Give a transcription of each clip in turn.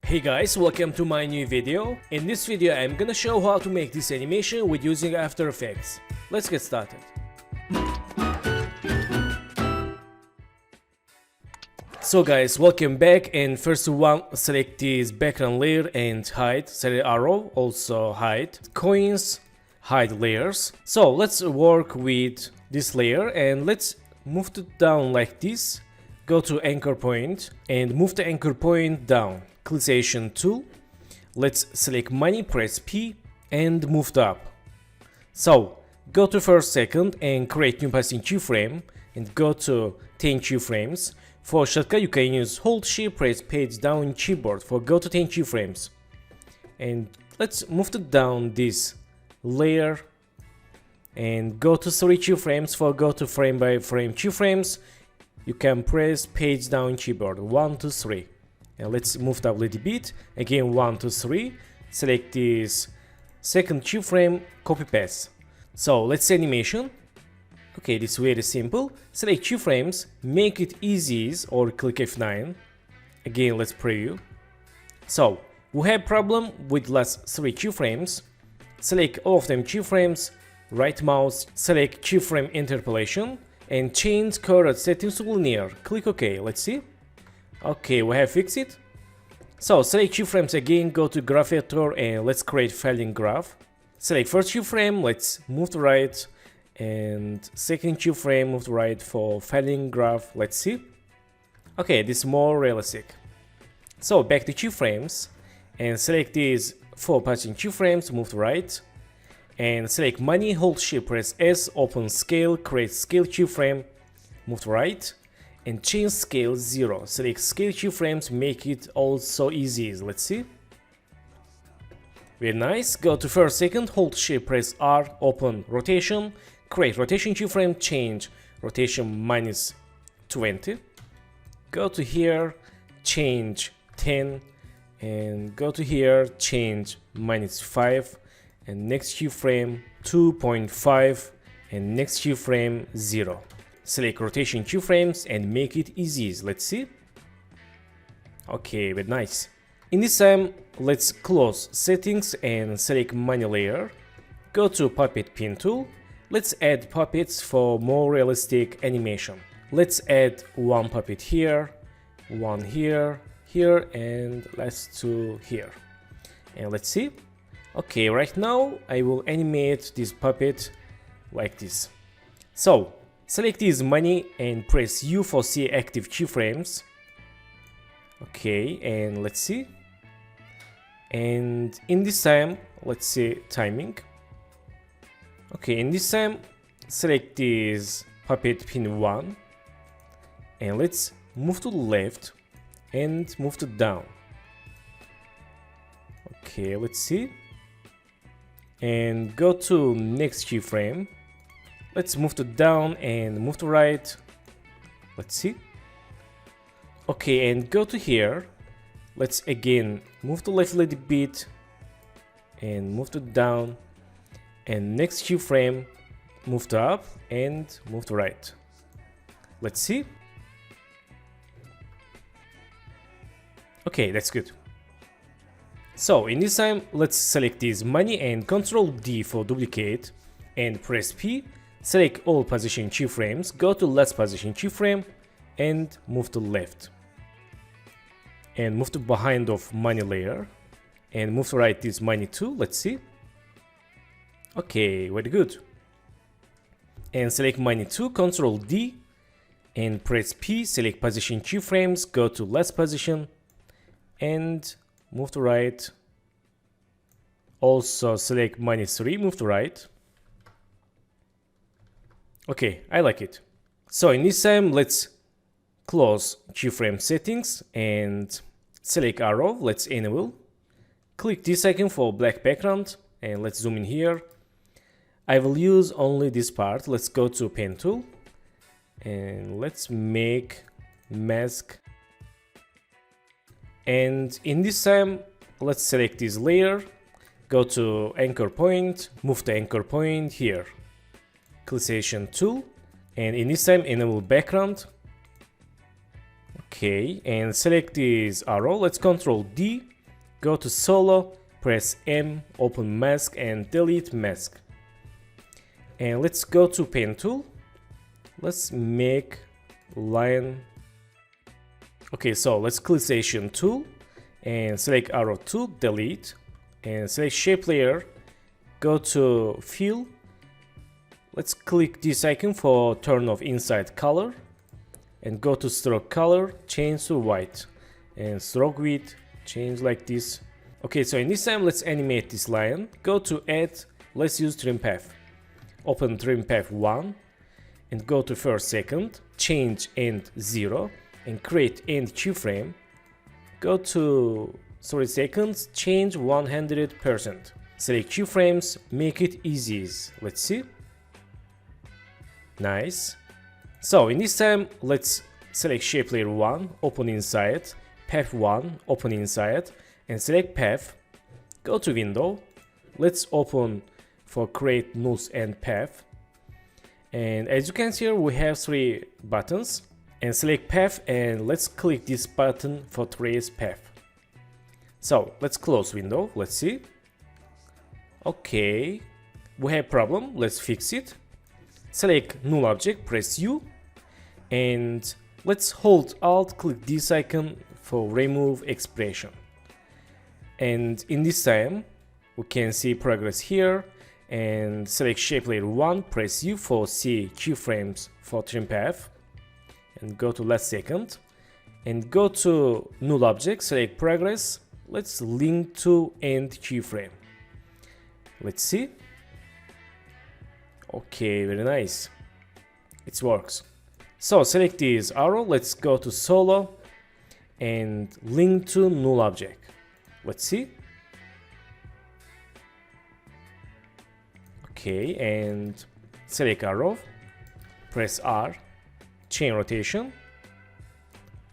Hey guys, welcome to my new video. In this video I'm gonna show how to make this animation with using After Effects. Let's get started. So guys, welcome back, and first one, select this background layer and hide, select arrow, also hide, coins, hide layers. So let's work with this layer and let's move it down like this. Go to anchor point and move the anchor point down. Clickation tool. Let's select money, press P and move it up. So go to first second and create new passing keyframe and go to 10 keyframes. For shortcut you can use hold shift, press page down in keyboard for go to 10 keyframes. And let's move it down this layer and go to 3 keyframes. For go to frame by frame keyframes you can press page down in keyboard 1 to 3. And let's move it up a little bit, again 1 to 3, select this second keyframe, copy paste. So let's say animation. Okay, this is very simple. Select keyframes, make it easy or click F9. Again, let's preview. So we have problem with last 3 keyframes. Select all of them keyframes, right mouse, select keyframe interpolation and change current settings to linear. Click OK, let's see. Okay, we have fixed it. So select keyframes again, go to graph editor and let's create filing graph. Select first keyframe, let's move to right, and second keyframe move to right for filing graph. Let's see. Okay, this is more realistic. So back to keyframes and select these 4 passing keyframes, move to right and select money, hold shift, press S, open scale, create scale keyframe, move to right and change scale 0. Select scale keyframes, make it also easy. Let's see. Very nice. Go to first second, hold shift, press R, open rotation, create rotation keyframe, change rotation minus 20. Go to here, change 10 and go to here, change minus 5 and next keyframe 2.5 and next keyframe 0. Select rotation keyframes and make it easy. Let's see. Okay, very nice. In this time, let's close settings and select money layer. Go to puppet pin tool. Let's add puppets for more realistic animation. Let's add one puppet here, one here, here, and last 2 here. And let's see. Okay, right now I will animate this puppet like this. So select this money and press U for see active keyframes. Okay, and let's see. And in this time, let's see timing. Okay, in this time, select this puppet pin 1 and let's move to the left and move to down. Okay, let's see. And go to next keyframe. Let's move to down and move to right. Let's see. Okay, and go to here. Let's again move to left a little bit and move to down. And next keyframe, move to up and move to right. Let's see. Okay, that's good. So in this time, let's select this money and Ctrl D for duplicate and press P. Select all position keyframes, go to last position keyframe and move to left. And move to behind of money layer and move to right this money too. Let's see. Okay, very good. And select money 2, Ctrl D and press P, select position keyframes, go to last position and move to right. Also select money 3, move to right. Okay, I like it. So in this time, let's close keyframe settings and select arrow, let's enable. Click this icon for black background and let's zoom in here. I will use only this part. Let's go to pen tool and let's make mask. And in this time, let's select this layer, go to anchor point, move the anchor point here. Clickation tool and in this time enable background. Okay, and select this arrow. Let's Ctrl D Go to solo, press M, open mask and delete mask. And let's go to pen tool. Let's make line. Okay, so let's click selection tool and select arrow tool, delete, and select shape layer. Go to fill. Let's click this icon for turn off inside color and go to stroke color, change to white, and stroke width change like this. Okay, so in this time let's animate this line. Go to add, let's use trim path. Open trim path 1 and go to first second, change end 0 and create end keyframe. Go to 30 seconds, change 100%. Select keyframes, make it easy. Let's see. Nice. So in this time, let's select shape layer 1, open inside, path 1, open inside, and select path. Go to window. Let's open for create nulls and path. And as you can see here, we have 3 buttons. And select path and let's click this button for trace path. So let's close window. Let's see. Okay, we have problem. Let's fix it. Select null object, press U, and let's hold Alt, click this icon for remove expression. And in this time, we can see progress here. And select shape layer 1, press U for see keyframes for trim path. And go to last second. And go to null object, select progress. Let's link to end keyframe. Let's see. Okay, very nice. It works. So select this arrow, let's go to solo and link to null object. Let's see. Okay, and select arrow, press R, chain rotation.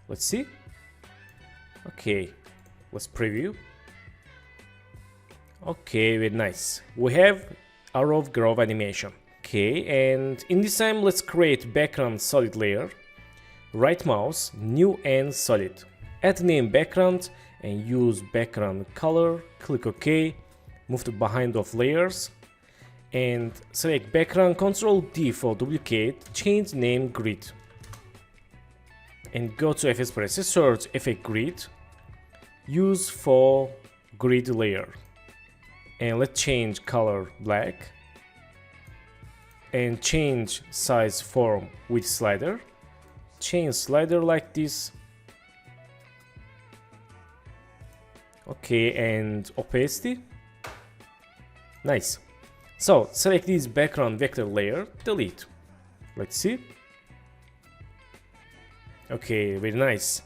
Let's see. Okay, let's preview. Okay, very nice. We have arrow growth animation. Okay, and in this time let's create background solid layer. Right mouse, new and solid. Add name background and use background color. Click OK. Move to behind of layers and select background. Ctrl D for duplicate. Change name grid. And go to FS Preset, search effect grid. Use for grid layer. And let's change color black. And change size form with slider. Change slider like this. Okay, and opacity. Nice. So select this background vector layer, delete. Let's see. Okay, very nice.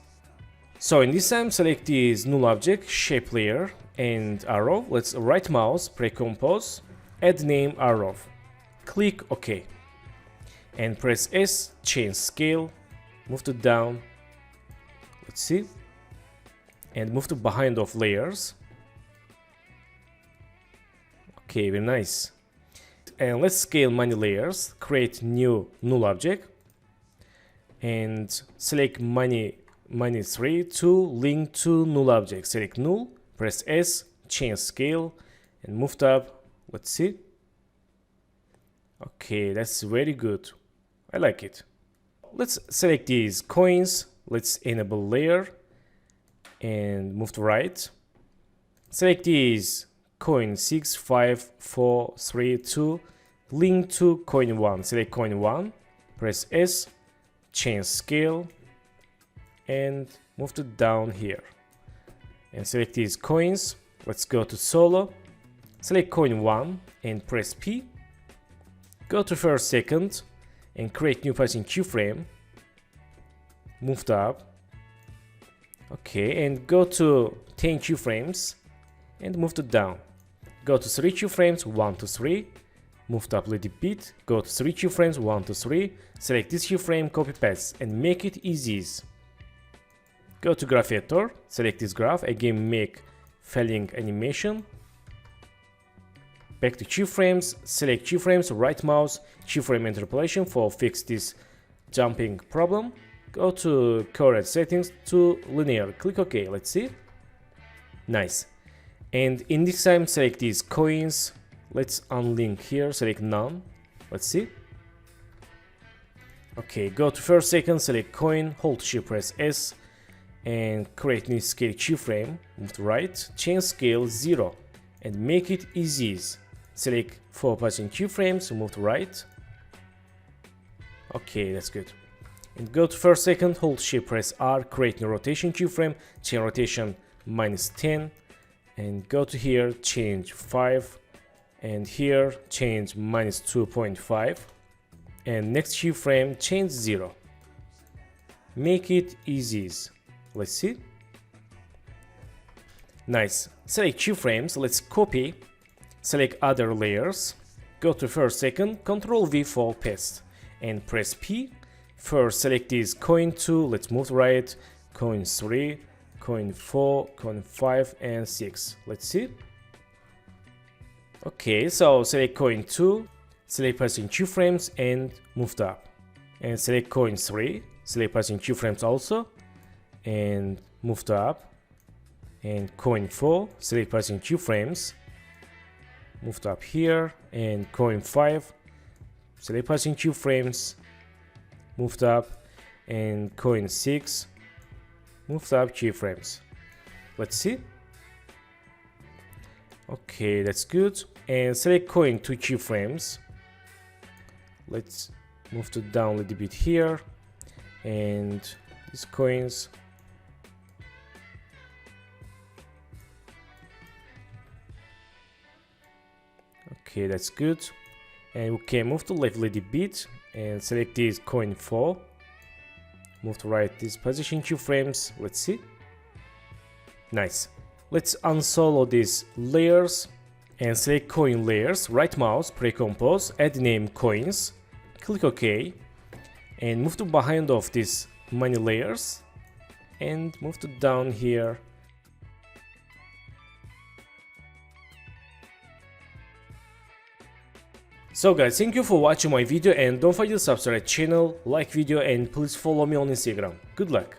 So in this time, select this null object, shape layer, and arrow. Let's right mouse, pre-compose, add name arrow. Click OK. And press S, change scale, move to down. Let's see. And move to behind of layers. Okay, very nice. And let's scale many layers, create new null object. And select many 3 to link to null object. Select null, press S, change scale, and move up. Let's see. Okay, that's very good. I like it. Let's select these coins. Let's enable layer and move to right. Select these coin 6, 5, 4, 3, 2. Link to coin 1. Select coin 1. Press S. Change scale. And move to down here. And select these coins. Let's go to solo. Select coin 1 and press P. Go to first second and create new position keyframe. Move up. Okay, and go to 10 keyframes and move to down. Go to 3 keyframes, 1 to 3. Move up a little bit. Go to 3 keyframes, 1 to 3. Select this keyframe, copy paste, and make it easy. Go to graph editor. Select this graph. Again, make falling animation. Back to keyframes, select keyframes, right mouse, keyframe interpolation for fix this jumping problem. Go to current settings to linear, click OK, let's see. Nice. And in this time, select these coins. Let's unlink here, select none. Let's see. Okay, go to first second, select coin, hold shift, press S, and create new scale keyframe. Move to right, change scale 0, and make it easy. Select 4 passing keyframes, move to right. Okay, that's good. And go to first second, hold shift, press R, create new rotation keyframe, change rotation -10, and go to here, change 5, and here change -2.5, and next keyframe change 0. Make it easy. Let's see. Nice. Select keyframes, let's copy, select other layers, go to first second, Ctrl V for paste, and press P. First select this coin 2, let's move right, coin 3, coin 4, coin 5, and 6. Let's see. Okay, so select coin 2, select passing keyframes and moved up. And select coin 3, select passing keyframes also, and moved up. And coin 4, select passing keyframes, moved up here. And coin 5, select passing keyframes, moved up. And coin 6, moved up keyframes. Let's see. Okay, that's good. And select coin 2 keyframes. Let's move to down a little bit here. And these coins. Okay, that's good. And we can move to left a little bit and select this coin 4. Move to right this position keyframes. Let's see. Nice. Let's unsolo these layers and select coin layers. Right mouse, pre-compose, add name coins. Click OK. And move to behind of these many layers. And move to down here. So guys, thank you for watching my video and don't forget to subscribe channel, like video and please follow me on Instagram. Good luck!